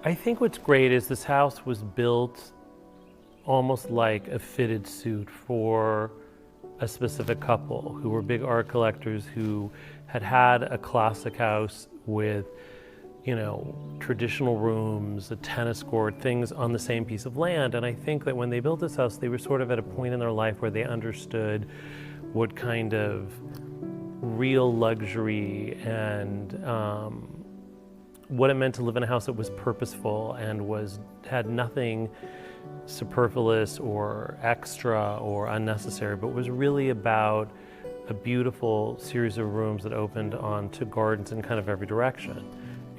I think what's great is this house was built almost like a fitted suit for a specific couple who were big art collectors who had a classic house with, traditional rooms, a tennis court, things on the same piece of land. And I think that when they built this house, they were sort of at a point in their life where they understood what kind of real luxury and what it meant to live in a house that was purposeful and had nothing superfluous or extra or unnecessary, but was really about a beautiful series of rooms that opened onto gardens in kind of every direction.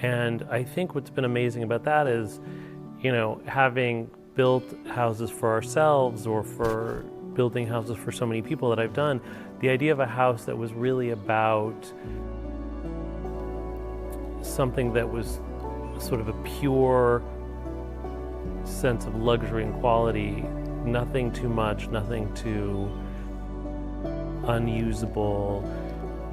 And I think what's been amazing about that is, having built houses for ourselves or for building houses for so many people that I've done, the idea of a house that was really about something that was sort of a pure sense of luxury and quality, nothing too much, nothing too unusable,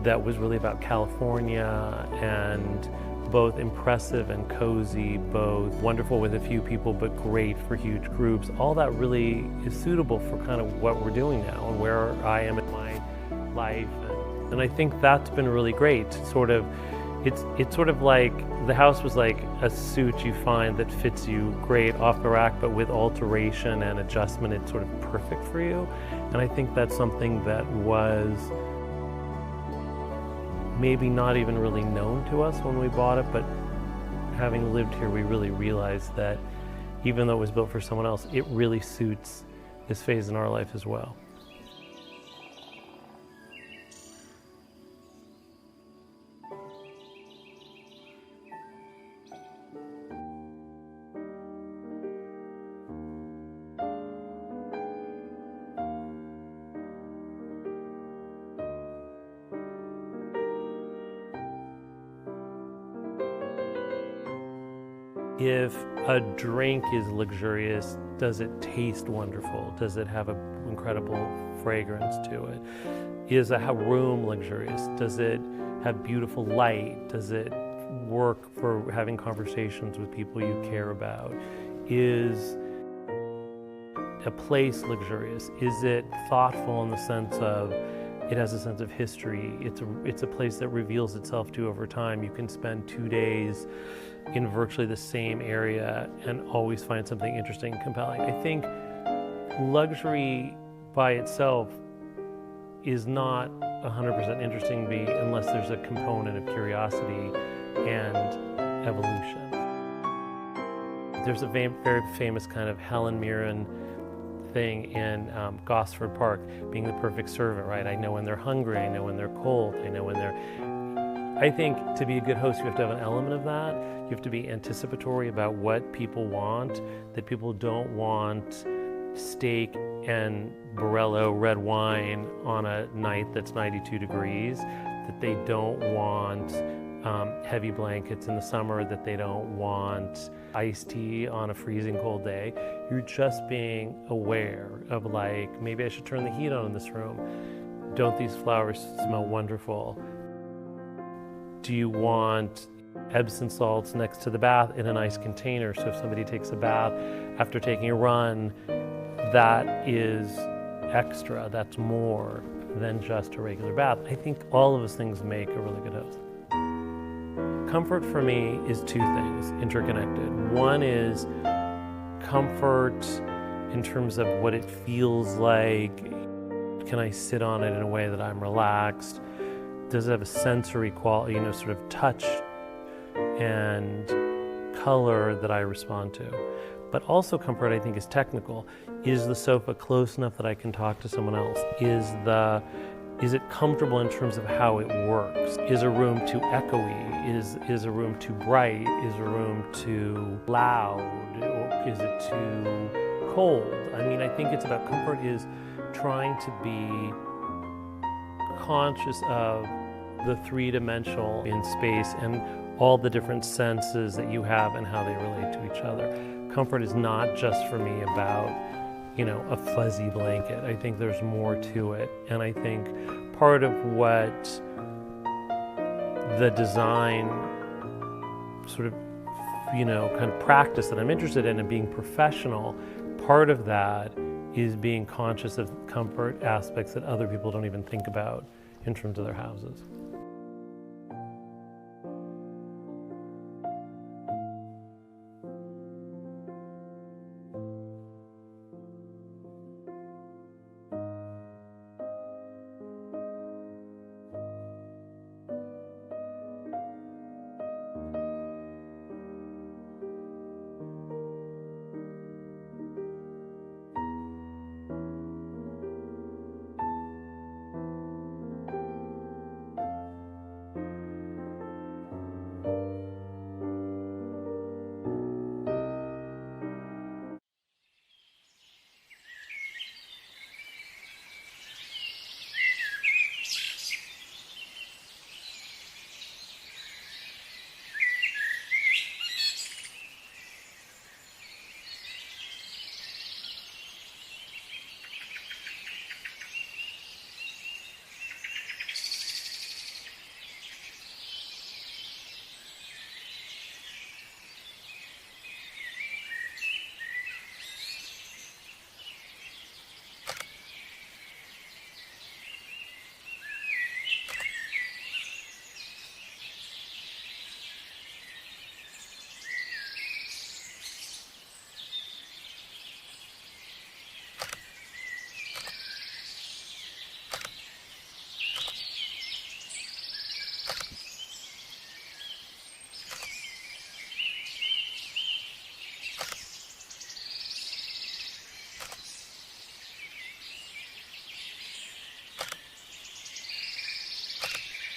that was really about California and both impressive and cozy, both wonderful with a few people but great for huge groups. All that really is suitable for kind of what we're doing now and where I am in my life. And I think that's been really great. It's sort of like the house was like a suit you find that fits you great off the rack, but with alteration and adjustment, it's sort of perfect for you. And I think that's something that was maybe not even really known to us when we bought it, but having lived here, we really realized that even though it was built for someone else, it really suits this phase in our life as well. If a drink is luxurious, does it taste wonderful? Does it have an incredible fragrance to it? Is a room luxurious? Does it have beautiful light? Does it work for having conversations with people you care about? Is a place luxurious? Is it thoughtful in the sense of it has a sense of history? It's a place that reveals itself to you over time. You can spend 2 days in virtually the same area and always find something interesting and compelling. I think luxury by itself is not 100% interesting to me unless there's a component of curiosity and evolution. There's a very famous kind of Helen Mirren thing in Gosford Park, being the perfect servant, right? I know when they're hungry, I know when they're cold, I know when I think to be a good host, you have to have an element of that. You have to be anticipatory about what people want, that people don't want steak and Barolo red wine on a night that's 92 degrees, that they don't want heavy blankets in the summer, that they don't want iced tea on a freezing cold day. You're just being aware of like, maybe I should turn the heat on in this room. Don't these flowers smell wonderful? Do you want Epsom salts next to the bath in a nice container? So if somebody takes a bath after taking a run, that is extra, that's more than just a regular bath. I think all of those things make a really good host. Comfort for me is two things, interconnected. One is comfort in terms of what it feels like. Can I sit on it in a way that I'm relaxed? Does it have a sensory quality, sort of touch and color that I respond to? But also comfort, I think, is technical. Is the sofa close enough that I can talk to someone else? Is it comfortable in terms of how it works? Is a room too echoey? Is a room too bright? Is a room too loud? Or is it too cold? I think it's about comfort is trying to be conscious of the three-dimensional in space and all the different senses that you have and how they relate to each other. Comfort is not just for me about, a fuzzy blanket. I think there's more to it. And I think part of what the design sort of kind of practice that I'm interested in and being professional, part of that is being conscious of comfort aspects that other people don't even think about in terms of their houses.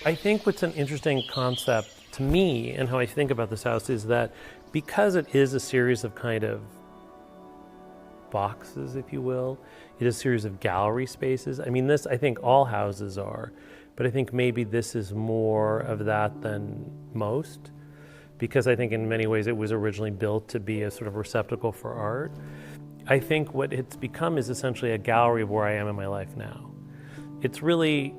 I think what's an interesting concept to me and how I think about this house is that because it is a series of kind of boxes, if you will, it is a series of gallery spaces. I mean, this, I think all houses are, but I think maybe this is more of that than most, because I think in many ways it was originally built to be a sort of receptacle for art. I think what it's become is essentially a gallery of where I am in my life now. It's really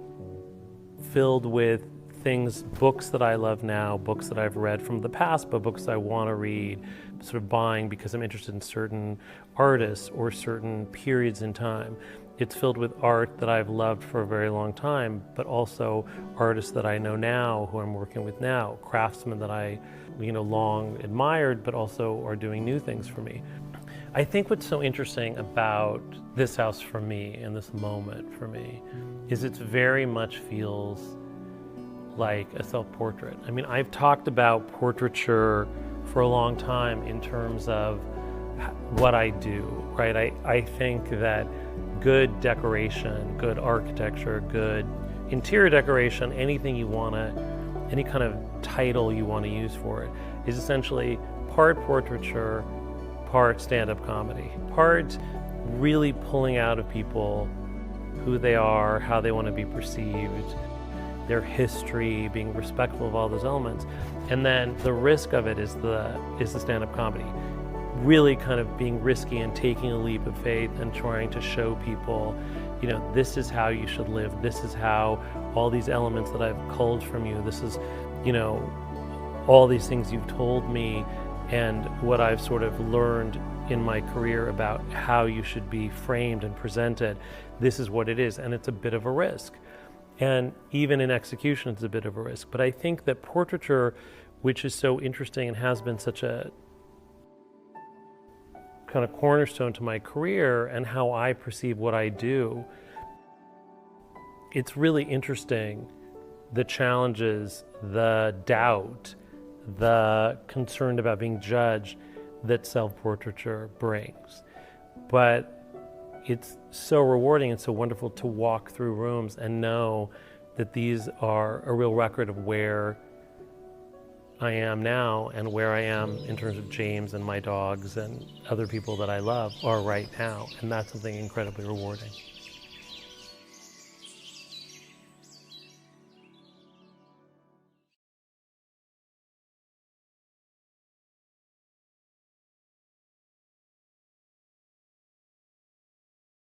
filled with things, books that I love now, books that I've read from the past, but books I want to read, sort of buying because I'm interested in certain artists or certain periods in time. It's filled with art that I've loved for a very long time, but also artists that I know now, who I'm working with now, craftsmen that I, long admired, but also are doing new things for me. I think what's so interesting about this house for me and this moment for me is it very much feels like a self-portrait. I mean, I've talked about portraiture for a long time in terms of what I do, right? I think that good decoration, good architecture, good interior decoration, anything you want to, any kind of title you want to use for it, is essentially part portraiture, part stand-up comedy, part really pulling out of people who they are, how they want to be perceived, their history, being respectful of all those elements. And then the risk of it is the stand-up comedy. Really kind of being risky and taking a leap of faith and trying to show people, this is how you should live. This is how all these elements that I've culled from you, this is, all these things you've told me and what I've sort of learned in my career about how you should be framed and presented. This is what it is, and it's a bit of a risk. And even in execution, it's a bit of a risk. But I think that portraiture, which is so interesting and has been such a kind of cornerstone to my career and how I perceive what I do, it's really interesting, the challenges, the doubt, the concern about being judged that self-portraiture brings. But it's so rewarding and so wonderful to walk through rooms and know that these are a real record of where I am now and where I am in terms of James and my dogs and other people that I love are right now. And that's something incredibly rewarding.